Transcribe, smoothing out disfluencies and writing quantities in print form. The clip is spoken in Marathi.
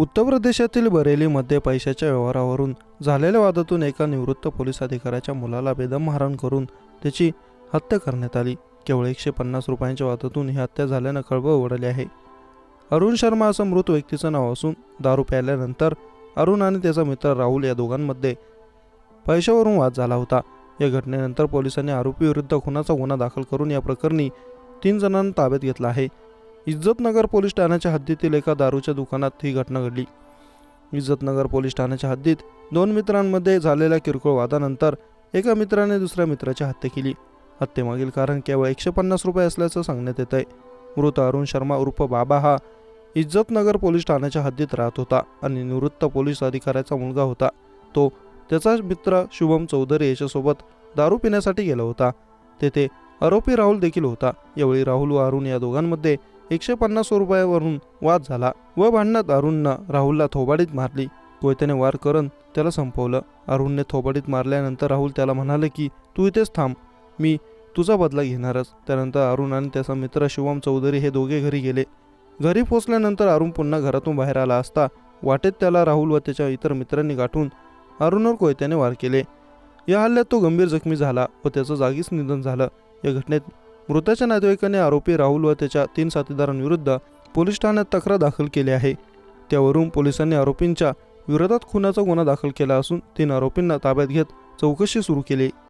उत्तर प्रदेशातील बरेलीमध्ये पैशाच्या व्यवहारावरून झालेल्या वादातून एका निवृत्त पोलीस अधिकाऱ्याच्या मुलाला बेदम मारहाण करून त्याची हत्या करण्यात आली। केवळ 150 रुपयांच्या वादातून ही हत्या झाल्यानं खळबळ उडाली आहे। अरुण शर्मा असं मृत व्यक्तीचं नाव असून दारू प्यायल्यानंतर अरुण आणि त्याचा मित्र राहुल या दोघांमध्ये पैशावरून वाद झाला होता। या घटनेनंतर पोलिसांनी आरोपीविरुद्ध खुनाचा गुन्हा दाखल करून या प्रकरणी 3 जणांना ताब्यात घेतलं आहे। इज्जतनगर पोलीस ठाण्याच्या हद्दीतील एका दारूच्या दुकानात ही घटना घडली। इज्जतनगर पोलीस ठाण्याच्या हद्दीत 2 मित्रांमध्ये झालेल्या किरकोळ वादानंतर एका मित्राने दुसऱ्या मित्राची हत्या केली। हत्येमागील कारण केवळ 150 रुपये असल्याचं सांगण्यात येत आहे। मृत अरुण शर्मा उर्फ बाबा हा इज्जतनगर पोलीस ठाण्याच्या हद्दीत राहत होता आणि निवृत्त पोलीस अधिकाऱ्याचा मुलगा होता। तो त्याचा मित्र शुभम चौधरी याच्यासोबत दारू पिण्यासाठी गेला होता। तेथे आरोपी राहुल देखील होता। यावेळी राहुल व अरुण या दोघांमध्ये 150 रुपयावरून वाद झाला व भांडणात अरुणनं राहुलला थोबाडीत मारली। कोयत्याने वार करून त्याला संपवलं। अरुणने थोबाडीत मारल्यानंतर राहुल त्याला म्हणाले की तू इथेच थांब, मी तुझा बदला घेणारच। त्यानंतर अरुण आणि त्याचा मित्र शुभम चौधरी हे दोघे घरी गेले। घरी पोहोचल्यानंतर अरुण पुन्हा घरातून बाहेर आला असता वाटेत त्याला राहुल व त्याच्या इतर मित्रांनी गाठून अरुणवर कोयत्याने वार केले। या हल्ल्यात तो गंभीर जखमी झाला व त्याचं जागीच निधन झालं। या घटनेत मृताच्या नातेवाईकांनी आरोपी राहुल व त्याच्या 3 साथीदारांविरुद्ध पोलीस ठाण्यात तक्रार दाखल केली आहे। त्यावरून पोलिसांनी आरोपींच्या विरोधात खुनाचा गुन्हा दाखल केला असून 3 आरोपींना ताब्यात घेत चौकशी सुरू केली।